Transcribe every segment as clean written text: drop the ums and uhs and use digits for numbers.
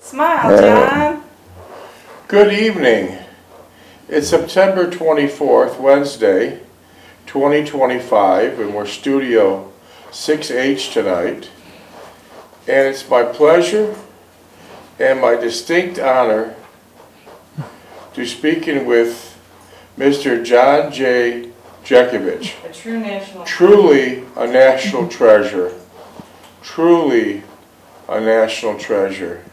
Smile, John. Good evening. It's September 24th, Wednesday, 2025, and we're Studio 6H tonight. And it's my pleasure and my distinct honor to speaking with Mr. John J. Jeckovich. A true national. Truly a national treasure. Truly a national treasure.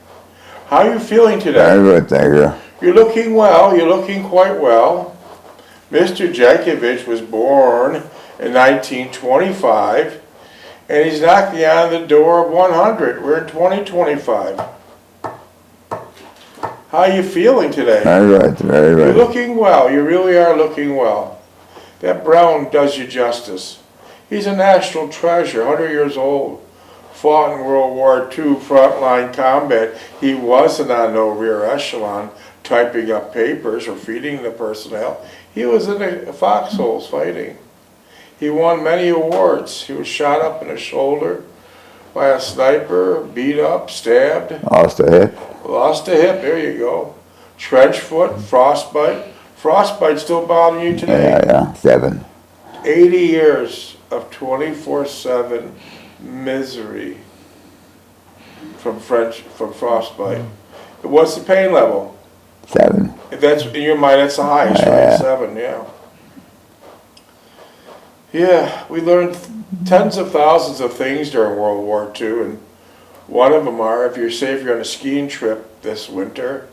How are you feeling today? Very good, thank you. You're looking well. You're looking quite well. Mr. Jeckovich was born in 1925, and he's knocking on the door of 100. We're in 2025. How are you feeling today? Very good, very You're good. looking well. You really are looking well. That brown does you justice. He's a national treasure, 100 years old. Fought in World War II, frontline combat. He wasn't on no rear echelon typing up papers or feeding the personnel. He was in the foxholes fighting. He won many awards. He was shot up in the shoulder by a sniper, beat up, stabbed. Lost a hip. Lost a hip, there you go. Trench foot, frostbite. Frostbite still bothering you today? Yeah, 7. 80 years of 24/7 misery from frostbite. What's the pain level? 7. If that's in your mind, that's the highest, right? 7, yeah. Yeah, we learned tens of thousands of things during World War II, and one of them are, if you're on a skiing trip this winter,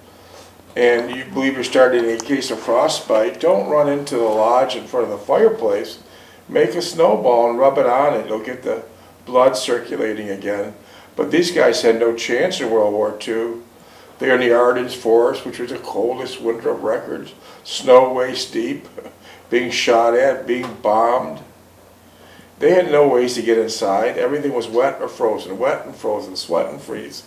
and you believe you're starting a case of frostbite, don't run into the lodge in front of the fireplace. Make a snowball and rub it on it. It'll get the blood circulating again. But these guys had no chance in World War II. They're in the Ardennes Forest, which was the coldest winter of records. Snow waist deep, being shot at, being bombed. They had no ways to get inside. Everything was wet and frozen, sweat and freeze.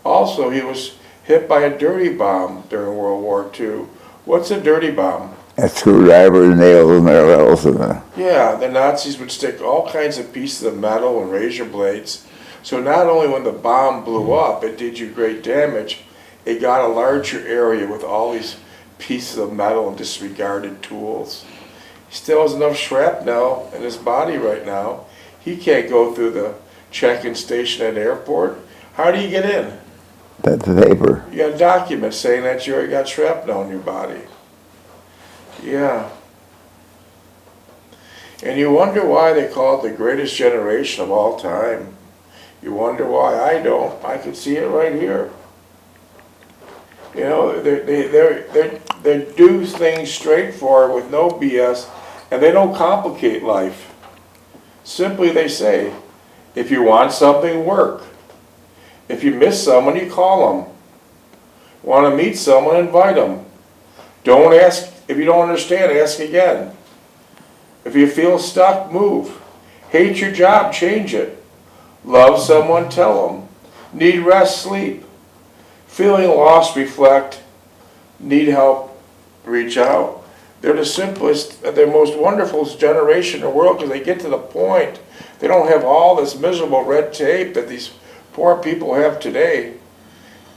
Also, he was hit by a dirty bomb during World War II. What's a dirty bomb? A screwdriver, nails, and everything else in there. Yeah, the Nazis would stick all kinds of pieces of metal and razor blades. So not only when the bomb blew up, it did you great damage, it got a larger area with all these pieces of metal and disregarded tools. He still has enough shrapnel in his body right now. He can't go through the check-in station at the airport. How do you get in? That's the paper. You got a document saying that you got shrapnel in your body. Yeah. And you wonder why they call it the greatest generation of all time. You wonder why. I don't. I can see it right here. You know, they do things straightforward with no BS, and they don't complicate life. Simply they say, if you want something, work. If you miss someone, you call them. Want to meet someone, invite them. Don't ask, if you don't understand, ask again. If you feel stuck, move. Hate your job, change it. Love someone, tell them. Need rest, sleep. Feeling lost, reflect. Need help, reach out. They're the simplest, they're the most wonderful generation in the world because they get to the point. They don't have all this miserable red tape that these poor people have today.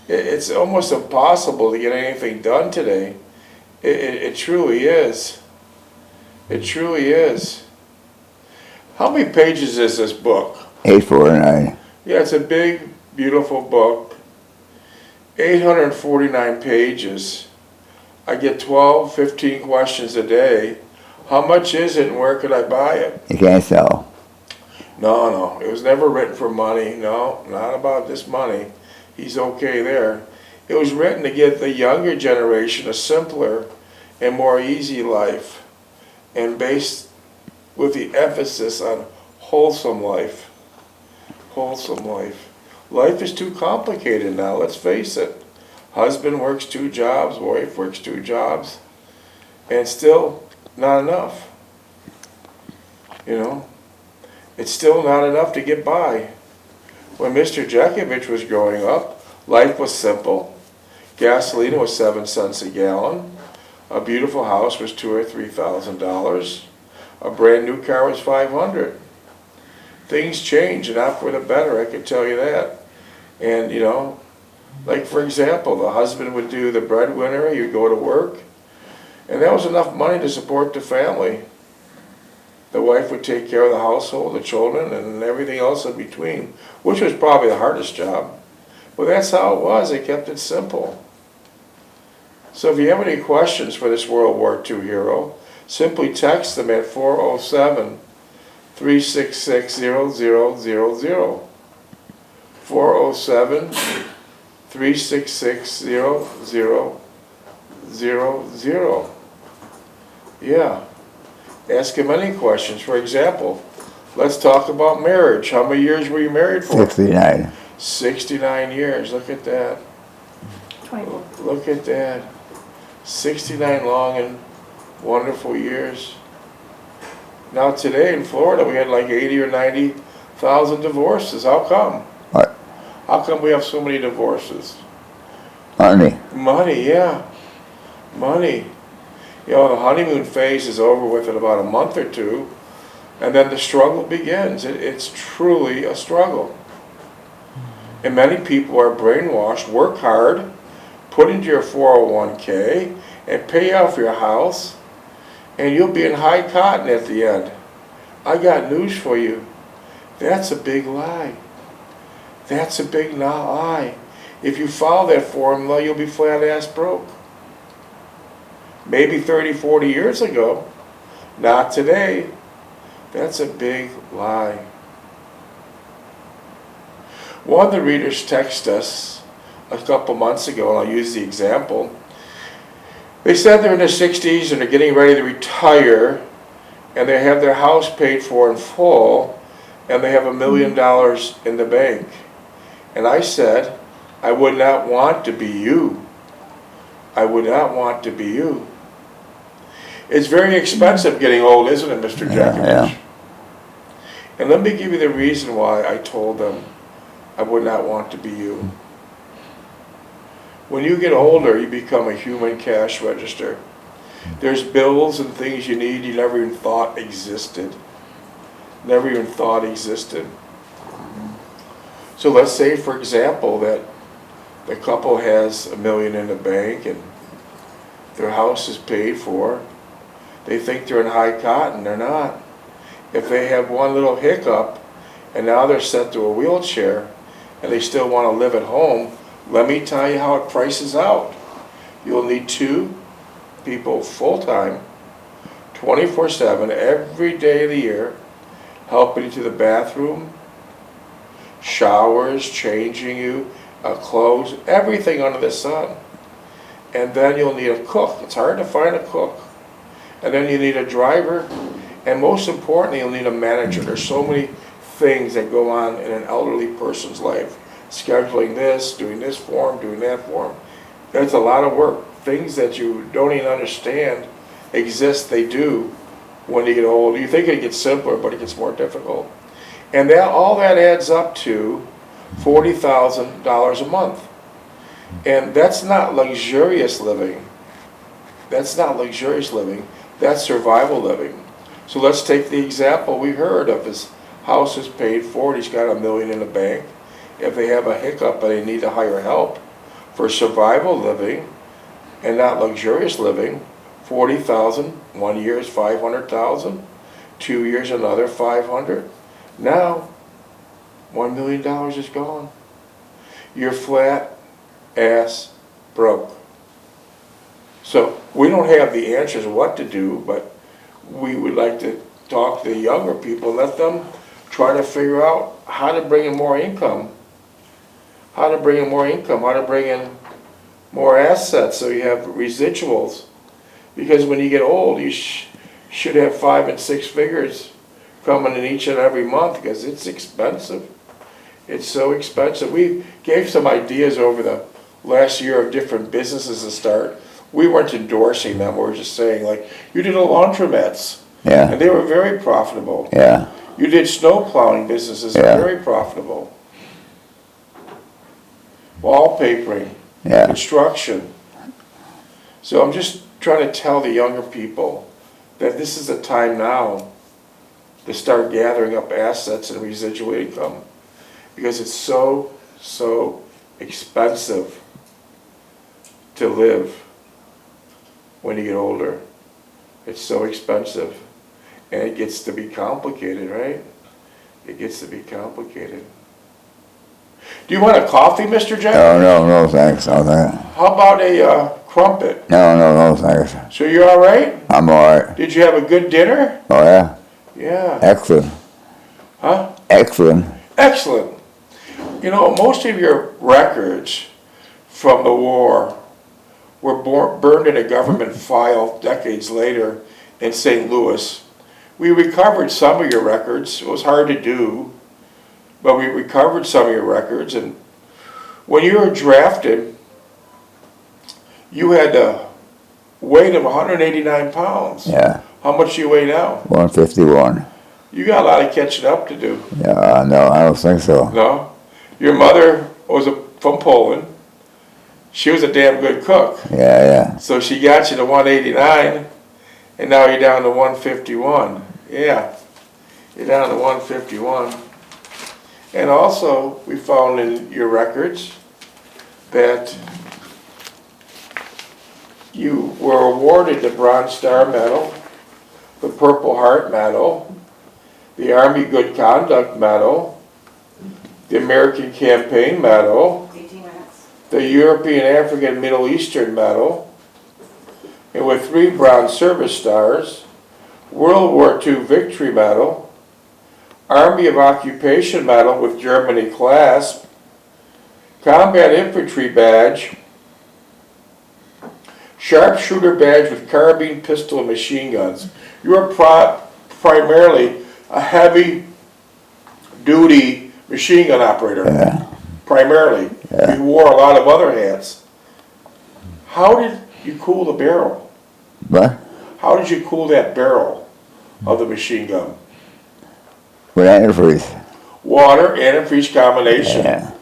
It's almost impossible to get anything done today. It truly is. It truly is. How many pages is this book? 849. Yeah, it's a big, beautiful book. 849 pages. I get 12, 15 questions a day. How much is it and where could I buy it? You can't sell. No, it was never written for money. No, not about this money. He's okay there. It was written to give the younger generation a simpler and more easy life, and based with the emphasis on wholesome life. Wholesome life. Life is too complicated now, let's face it. Husband works 2 jobs, wife works 2 jobs, and still not enough. You know? It's still not enough to get by. When Mr. Jeckovich was growing up, life was simple. Gasoline was 7 cents a gallon. A beautiful house was $2,000 or $3,000. A brand new car was $500. Things change, and not for the better, I can tell you that. And, you know, Like, for example, the husband would do the breadwinner, you'd go to work, and that was enough money to support the family. The wife would take care of the household, the children, and everything else in between, which was probably the hardest job. Well, that's how it was. They kept it simple. So if you have any questions for this World War II hero, simply text them at 407-366-0000. 407-366-0000. Yeah. Ask him any questions. For example, let's talk about marriage. How many years were you married for? 69. 69 years. Look at that. 24. Look at that. 69 long and wonderful years. Now today in Florida we had like 80 or 90,000 divorces. How come? What? How come we have so many divorces? Money. Money, yeah. Money. You know, the honeymoon phase is over with in about a month or two, and then the struggle begins. It's truly a struggle. And many people are brainwashed. Work hard, put into your 401k, and pay off your house, and you'll be in high cotton at the end. I got news for you. That's a big lie. That's a big lie. If you follow that formula, you'll be flat-ass broke. Maybe 30, 40 years ago. Not today. That's a big lie. One of the readers texted us a couple months ago, and I'll use the example. They said they're in their 60s and they're getting ready to retire, and they have their house paid for in full, and they have $1 million in the bank. And I said, I would not want to be you. I would not want to be you. It's very expensive getting old, isn't it, Mr. Jeckovich? Yeah. And let me give you the reason why I told them I would not want to be you. When you get older, you become a human cash register. There's bills and things you need you never even thought existed. Never even thought existed. So let's say, for example, that the couple has $1 million in the bank and their house is paid for. They think they're in high cotton. They're not. If they have one little hiccup and now they're sent to a wheelchair and they still want to live at home, let me tell you how it prices out. You'll need 2 people full-time, 24/7, every day of the year, helping you to the bathroom, showers, changing you, clothes, everything under the sun. And then you'll need a cook. It's hard to find a cook. And then you need a driver. And most importantly, you'll need a manager. There's so many things that go on in an elderly person's life. Scheduling this, doing this for them, doing that for them. That's a lot of work. Things that you don't even understand exist, they do when you get old. You think it gets simpler, but it gets more difficult. And that all that adds up to $40,000 a month. And that's not luxurious living. That's not luxurious living. That's survival living. So let's take the example we heard of. His house is paid for, he's got $1 million in the bank. If they have a hiccup and they need to hire help for survival living and not luxurious living, $40,000, 1 year is $500,000, 2 years another $500. Now, $1 million is gone. You're flat ass broke. So we don't have the answers what to do, but we would like to talk to the younger people, let them try to figure out how to bring in more income, how to bring in more income, how to bring in more assets so you have residuals. Because when you get old, you should have 5 and 6 figures coming in each and every month, because it's expensive. It's so expensive. We gave some ideas over the last year of different businesses to start. We weren't endorsing them. We were just saying, like, you did a laundromats. Yeah. And they were very profitable. Yeah. You did snow plowing businesses, Yeah. very profitable. Wallpapering, Yeah. construction. So I'm just trying to tell the younger people that this is the time now to start gathering up assets and residual income, because it's so expensive to live when you get older. It's so expensive. And it gets to be complicated, right? It gets to be complicated. Do you want a coffee, Mr. Jack? No, thanks, no thanks. How about a crumpet? No, thanks. So you're all right? I'm alright. Did you have a good dinner? Oh yeah? Yeah. Excellent. Huh? Excellent. Excellent. You know, most of your records from the war were burned in a government file decades later in St. Louis. We recovered some of your records. It was hard to do, but we recovered some of your records. And when you were drafted, you had a weight of 189 pounds. Yeah. How much do you weigh now? 151. You got a lot of catching up to do. Yeah, no, I don't think so. No? Your mother was from Poland. She was a damn good cook. Yeah. So she got you to 189, and now you're down to 151. Yeah, you're down to 151. And also, we found in your records that you were awarded the Bronze Star Medal, the Purple Heart Medal, the Army Good Conduct Medal, the American Campaign Medal, 18 minutes. the European, African, Middle Eastern Medal, and with 3 Bronze Service Stars, World War II Victory Medal, Army of Occupation Medal with Germany clasp, Combat Infantry Badge, Sharpshooter Badge with carbine, pistol, and machine guns. You were primarily a heavy-duty machine gun operator. Yeah. Primarily. Yeah. You wore a lot of other hats. How did you cool the barrel? What? How did you cool that barrel of the machine gun? With antifreeze. Water, antifreeze combination. Yeah.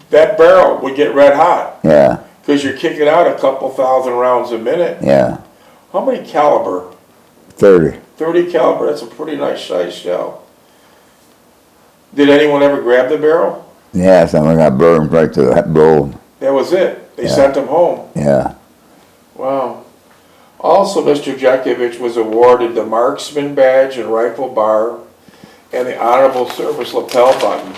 That barrel would get red hot Yeah. because you're kicking out a couple thousand rounds a minute. Yeah. How many caliber? 30. 30 caliber, that's a pretty nice size shell. Did anyone ever grab the barrel? Yeah, someone got burned right to the bowl. That was it. They Yeah. sent them home. Yeah. Wow. Also, Mr. Jeckovich was awarded the Marksman Badge and Rifle Bar and the Honorable Service Lapel Button.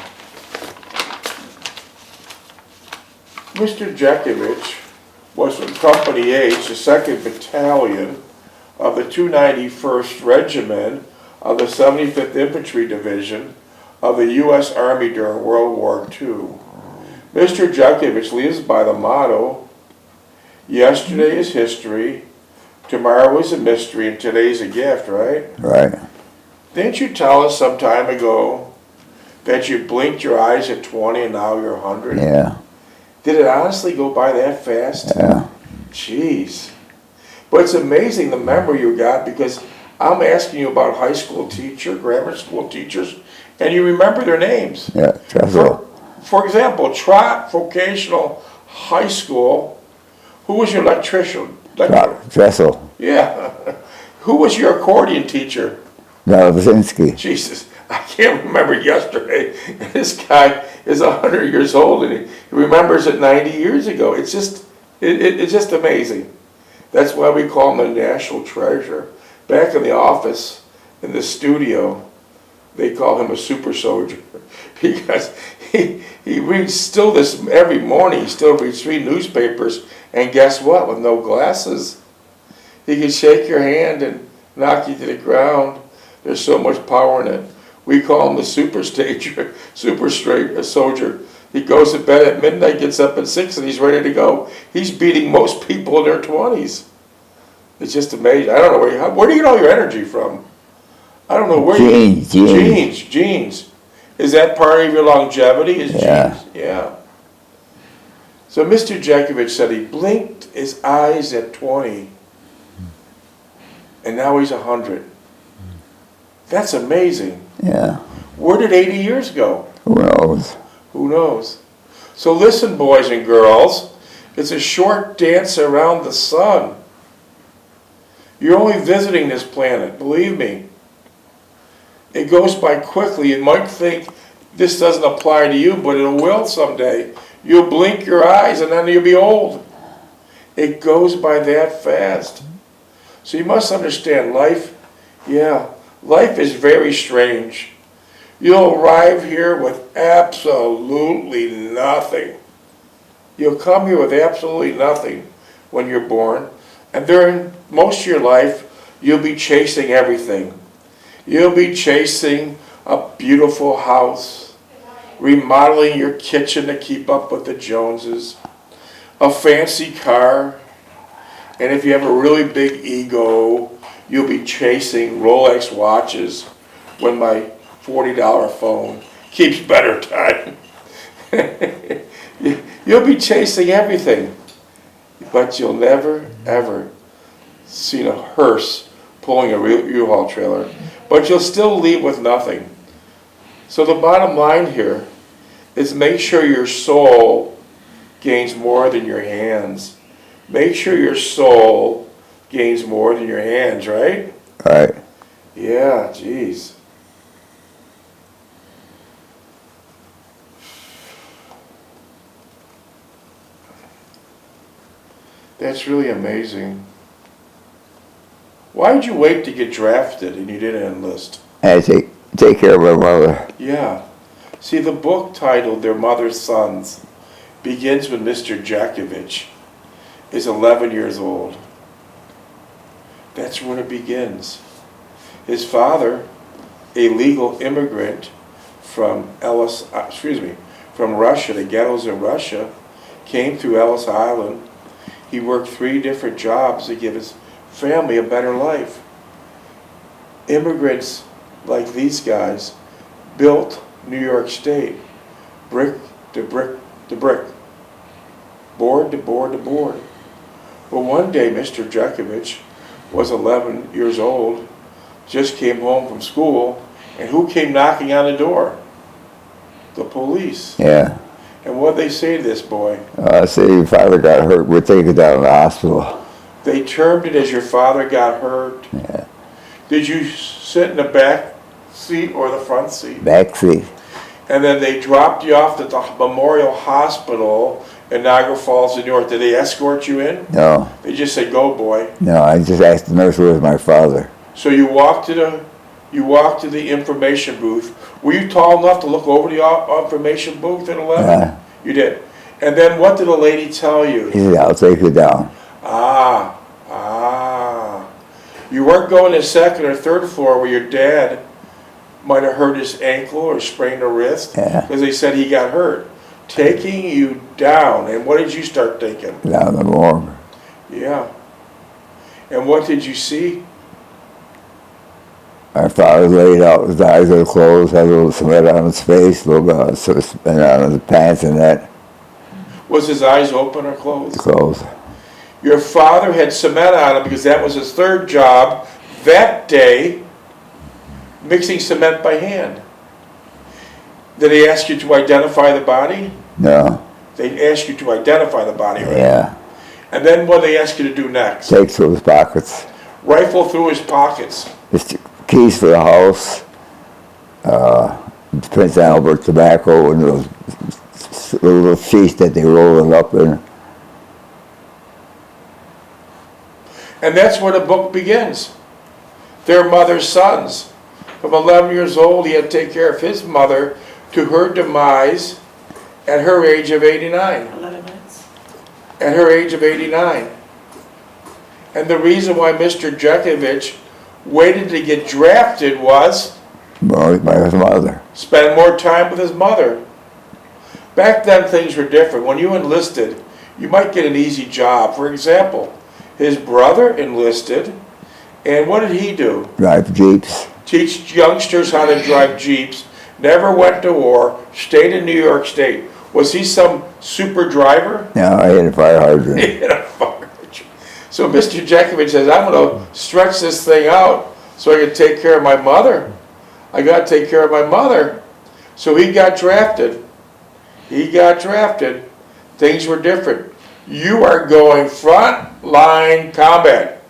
Mr. Jeckovich was from Company H, the 2nd Battalion of the 291st Regiment of the 75th Infantry Division of the U.S. Army during World War II. Mr. Jeckovich lives by the motto, yesterday is history, tomorrow is a mystery, and today's a gift, right? Right. Didn't you tell us some time ago that you blinked your eyes at 20 and now you're 100? Yeah. Did it honestly go by that fast? Yeah. Jeez. But it's amazing the memory you got, because I'm asking you about high school teacher, grammar school teachers, and you remember their names. Yeah. Trestle. For example, Trot Vocational High School, who was your electrician? Trestle. Yeah. Who was your accordion teacher? Vasinski. Jesus, I can't remember yesterday. This guy is 100 years old and he remembers it 90 years ago. It's just amazing. That's why we call him the national treasure. Back in the office, in the studio, they call him a super soldier because he reads still this every morning. He still reads 3 newspapers, and guess what? With no glasses, he can shake your hand and knock you to the ground. There's so much power in it. We call him the super soldier. He goes to bed at midnight, gets up at 6, and he's ready to go. He's beating most people in their 20s. It's just amazing. I don't know where do you get all your energy from? I don't know where Genes. Is that part of your longevity? Is Yeah. genes? Yeah. So Mr. Jeckovich said he blinked his eyes at 20, and now he's 100. That's amazing. Yeah. Where did 80 years go? Who knows? Who knows? So listen, boys and girls, it's a short dance around the sun. You're only visiting this planet, believe me. It goes by quickly. You might think this doesn't apply to you, but it will someday. You'll blink your eyes and then you'll be old. It goes by that fast. So you must understand life, life is very strange. You'll arrive here with absolutely nothing. You'll come here with absolutely nothing when you're born. And during most of your life, you'll be chasing everything. You'll be chasing a beautiful house, remodeling your kitchen to keep up with the Joneses, a fancy car, and if you have a really big ego, you'll be chasing Rolex watches when my $40 phone keeps better time. You'll be chasing everything, but you'll never, ever see a hearse pulling a U-Haul trailer, but you'll still leave with nothing. So the bottom line here is make sure your soul gains more than your hands. Make sure your soul gains more than your hands, right? Right. Yeah, geez. That's really amazing. Why did you wait to get drafted and you didn't enlist? I had to take care of my mother. Yeah. See, the book titled Their Mother's Sons begins when Mr. Jeckovich is 11 years old. That's when it begins. His father, a legal immigrant from from Russia, the ghettos in Russia, came through Ellis Island. He worked 3 different jobs to give his family a better life. Immigrants like these guys built New York State, brick to brick to brick, board to board to board. But one day, Mr. Jeckovich was 11 years old, just came home from school, and who came knocking on the door? The police. Yeah. And what did they say to this boy? Say your father got hurt, we'll take it down to the hospital. They termed it as your father got hurt. Yeah. Did you sit in the back seat or the front seat? Back seat. And then they dropped you off at the Memorial Hospital in Niagara Falls, New York. Did they escort you in? No. They just said, "Go, boy." No, I just asked the nurse where was my father. So you walked to the information booth. Were you tall enough to look over the information booth at 11? Yeah. You did. And then what did the lady tell you? He said, I'll take you down. You weren't going to second or third floor where your dad might have hurt his ankle or sprained a wrist. Yeah. Because they said he got hurt. Taking you down. And what did you start taking? Down the morgue. Yeah. And what did you see? My father laid out, his eyes were closed, had a little cement on his face, a little cement on his pants and that. Was his eyes open or closed? Closed. Your father had cement on him because that was his third job that day, mixing cement by hand. Did they ask you to identify the body? No. They asked you to identify the body, right? Yeah. And then what did they ask you to do next? Take through his pockets. Rifle through his pockets. His keys for the house, Prince Albert tobacco, and those little sheets that they roll it up in. And that's where the book begins. Their mother's sons. From 11 years old, he had to take care of his mother to her demise at her age of 89. 11 minutes. At her age of 89. And the reason why Mr. Jeckovich waited to get drafted was By his mother. spend more time with his mother. Back then things were different. When you enlisted, you might get an easy job. For example, his brother enlisted, and what did he do? Drive jeeps. Teach youngsters how to drive jeeps, never went to war, stayed in New York State. Was he some super driver? No, I hit a fire hydrant. He hit a fire hydrant. So Mr. Jeckovich says, I'm going to stretch this thing out so I can take care of my mother. I got to take care of my mother. So he got drafted. He got drafted. Things were different. You are going front line combat.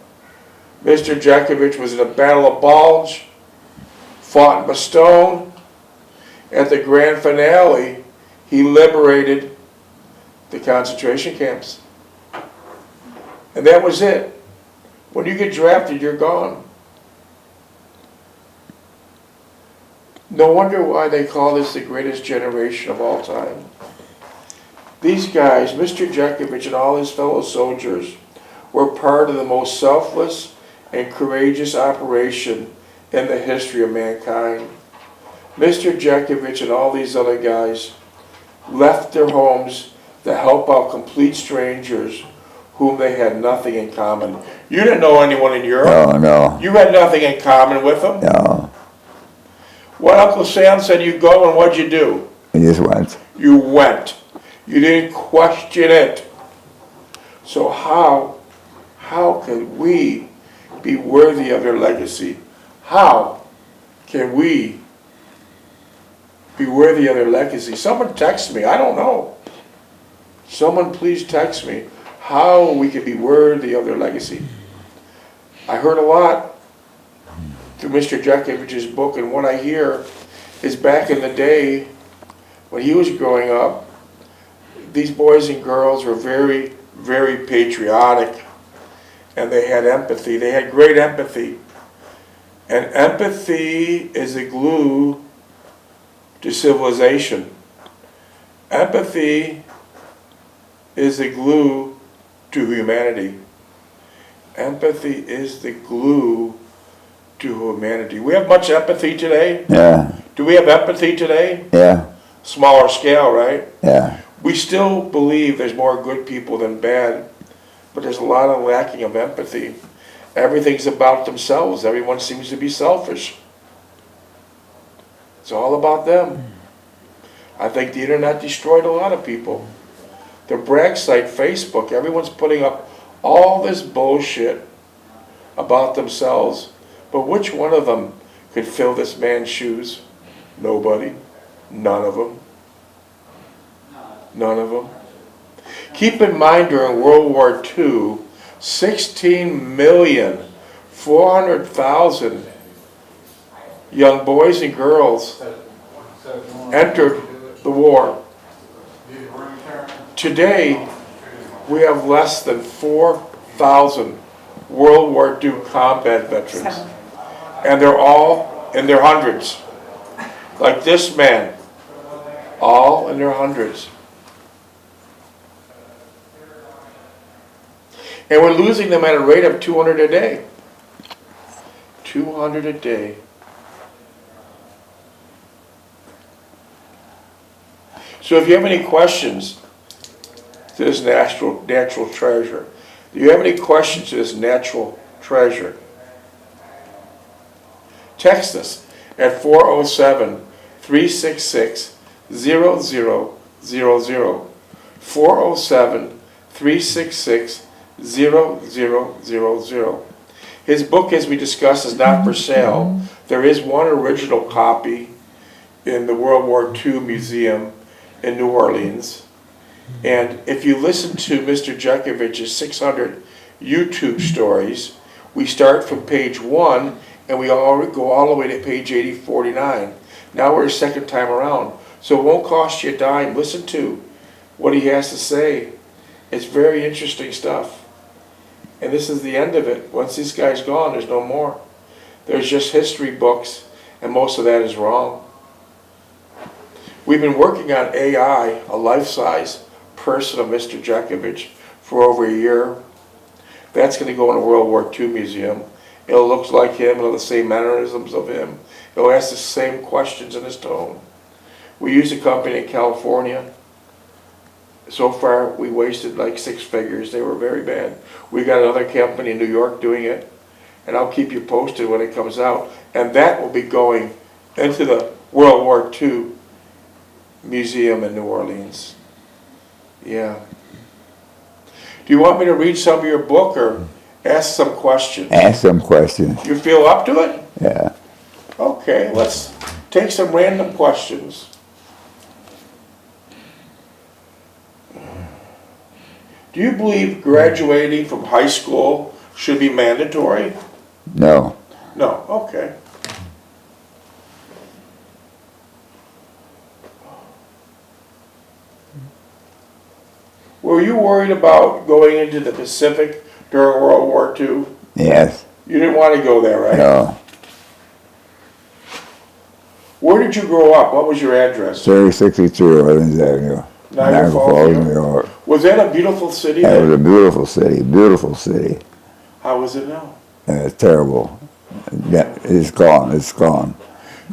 Mr. Jeckovich was in the Battle of Bulge, fought in Bastogne. At the grand finale, he liberated the concentration camps. And that was it. When you get drafted, you're gone. No wonder why they call this the greatest generation of all time. These guys, Mr. Jeckovich and all his fellow soldiers, were part of the most selfless and courageous operation in the history of mankind. Mr. Jeckovich and all these other guys left their homes to help out complete strangers whom they had nothing in common. You didn't know anyone in Europe. No, no, You had nothing in common with them. no. What Uncle Sam said, you go, and what'd you do? I just went. You went. You didn't question it. So how can we be worthy of their legacy? How can we be worthy of their legacy? Someone text me, I don't know. Someone please text me how we can be worthy of their legacy. I heard a lot through Mr. Jeckovich's book, and what I hear is back in the day when he was growing up, these boys and girls were very, very patriotic, and they had empathy. They had great empathy. And empathy is the glue to civilization. Empathy is the glue to humanity. Empathy is the glue to humanity. We have much empathy today? Yeah, Do we have empathy today? yeah, Smaller scale, right? yeah. We still believe there's more good people than bad, but there's a lot of lacking of empathy. Everything's about themselves. Everyone seems to be selfish. It's all about them. I think the internet destroyed a lot of people. The brag site, Facebook, everyone's putting up all this bullshit about themselves. But which one of them could fill this man's shoes? Nobody. None of them. None of them. Keep in mind during World War II, 16,400,000 young boys and girls entered the war. Today, we have less than 4,000 World War II combat veterans. And they're all in their hundreds. Like this man, all in their hundreds. And we're losing them at a rate of 200 a day. 200 a day. So if you have any questions to this natural treasure, do you have any questions to this natural treasure? Text us at 407-366-0000. 407-366-0000. His book, as we discussed, is not for sale. There is one original copy in the World War II Museum in New Orleans. And if you listen to Mr. Jeckovich's 600 YouTube stories, we start from page 1 and we all go all the way to page 8049. Now we're a second time around. So it won't cost you a dime. Listen to what he has to say. It's very interesting stuff. And this is the end of it. Once this guy's gone, there's no more. There's just history books, and most of that is wrong. We've been working on AI, a life-size person of Mr. Jeckovich, for over a year. That's going to go in a World War II museum. It'll look like him, it'll have the same mannerisms of him. It'll ask the same questions in his tone. We used a company in California. So far, we wasted like 6 figures. They were very bad. We got another company in New York doing it, and I'll keep you posted when it comes out. And that will be going into the World War II Museum in New Orleans. Yeah. Do you want me to read some of your book or ask some questions? Ask some questions. You feel up to it? Yeah. Okay, let's take some random questions. Do you believe graduating from high school should be mandatory? No. No, okay. Were you worried about going into the Pacific during World War II? Yes. You didn't want to go there, right? No. Where did you grow up? What was your address? 3063 Orleans Avenue. Niagara Falls, New York. Was that a beautiful city? That was then? a beautiful city, beautiful city. How is it now? It's terrible. It's gone, it's gone.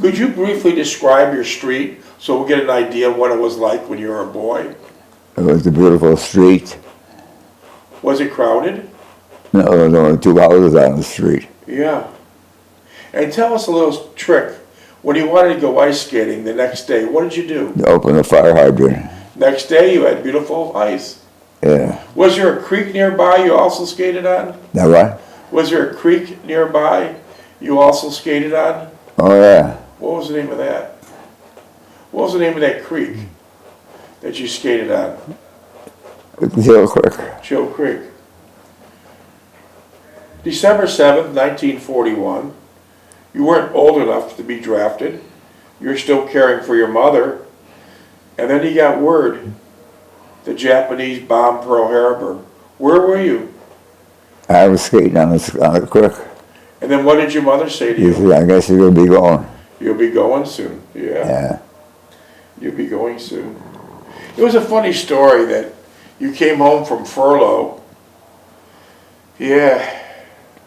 Could you briefly describe your street so we'll get an idea of what it was like when you were a boy? It was a beautiful street. Was it crowded? No, there were only 2 houses on the street. Yeah. And tell us a little trick. When you wanted to go ice skating the next day, what did you do? They opened the fire hydrant. Next day you had beautiful ice. Yeah. Was there a creek nearby you also skated on? Now what? Was there a creek nearby you also skated on? Oh yeah. What was the name of that? What was the name of that creek that you skated on? Hill Creek. Joe Creek. December 7th, 1941. You weren't old enough to be drafted. You're still caring for your mother. And then you got word the Japanese bombed Pearl Harbor. Where were you? I was skating on the creek. And then what did your mother say to He you? said, I guess you're going to be going. You'll be going soon. Yeah. Yeah. You'll be going soon. It was a funny story that you came home from furlough. Yeah.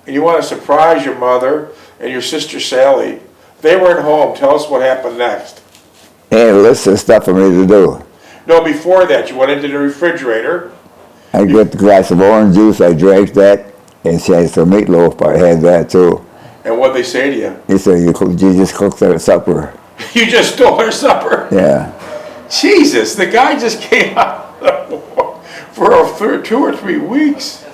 And you want to surprise your mother and your sister Sally. They weren't home. Tell us what happened next. They had a list of stuff for me to do. No, before that, you went into the refrigerator. I get the glass of orange juice, I drank that, and she had some meatloaf, I had that too. And what'd they say to you? He said, you just cooked their supper. You just stole her supper. Yeah. Jesus, the guy just came out for 2 or 3 weeks.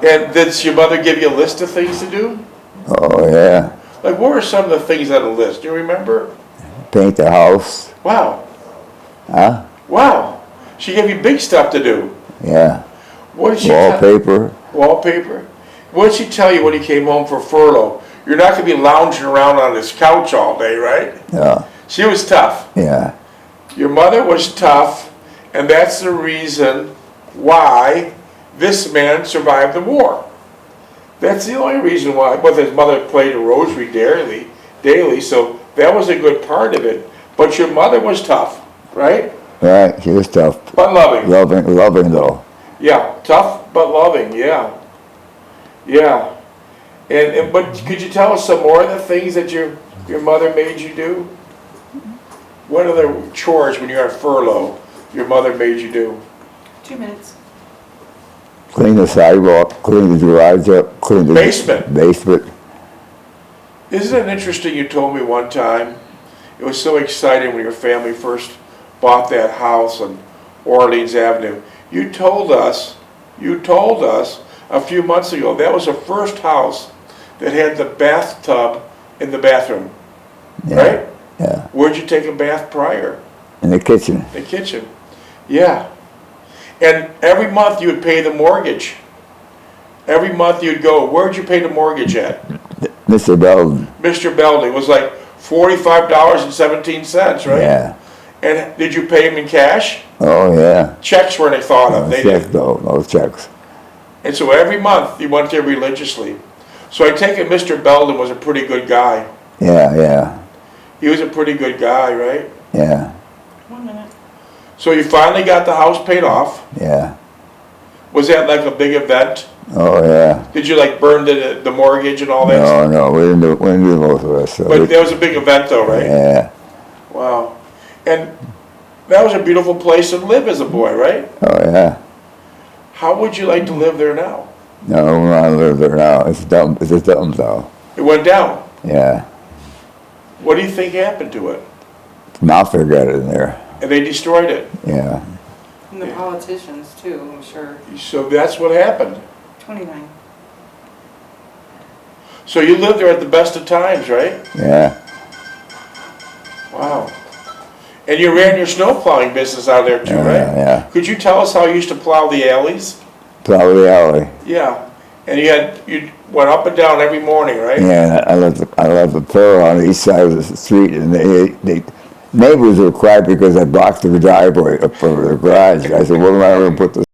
And did your mother give you a list of things to do? Oh yeah. Like, what were some of the things on the list? Do you remember? Paint the house. Wow. Huh? Wow. She gave you big stuff to do. Yeah. What did she Wallpaper. Wallpaper? What did she tell you when you came home for furlough? You're not going to be lounging around on this couch all day, right? Yeah. She was tough. Yeah. Your mother was tough, and that's the reason why this man survived the war. That's the only reason why. But his mother played a rosary daily, so that was a good part of it. But your mother was tough, right? Right. She was tough. But loving. Loving though. Yeah, tough but loving, yeah. Yeah. But could you tell us some more of the things that your mother made you do? What other chores when you're on furlough your mother made you do? 2 minutes. Clean the sidewalk, clean the garage up, clean the basement. Isn't it interesting you told me one time, it was so exciting when your family first bought that house on Orleans Avenue. You told us a few months ago that was the first house that had the bathtub in the bathroom, Yeah. right? Yeah. Where'd you take a bath prior? In the kitchen. The kitchen. Yeah. And every month you would pay the mortgage. Every month you'd go, where'd you pay the mortgage at? Mr. Belden. Mr. Belden. It was like $45.17, right? Yeah. And did you pay him in cash? Oh yeah. Checks weren't a thought of. No They checks didn't. though, no checks. And so every month you went there religiously. So I take it Mr. Belden was a pretty good guy. Yeah, yeah. He was a pretty good guy, right? Yeah. 1 minute. So you finally got the house paid off. Yeah. Was that like a big event? Oh yeah. Did you like burn the mortgage and all that? No, we didn't do most of us. So But that was a big event though, right? Yeah. Wow. And that was a beautiful place to live as a boy, right? Oh yeah. How would you like to live there now? No, we don't live there now. It's dumb. It's a dump though. It went down. Yeah. What do you think happened to it? Mafia got it in there. And they destroyed it. Yeah. And the politicians too, I'm sure. So that's what happened. 29. So you lived there at the best of times, right? Yeah. Wow. And you ran your snow plowing business out there too, right? Yeah. Could you tell us how you used to plow the alleys? Plow the alley. Yeah. And you went up and down every morning, right? Yeah. I left the plow on each side of the street, and neighbors were quiet because I blocked the driveway up for the garage. I said, well, I'm not gonna put the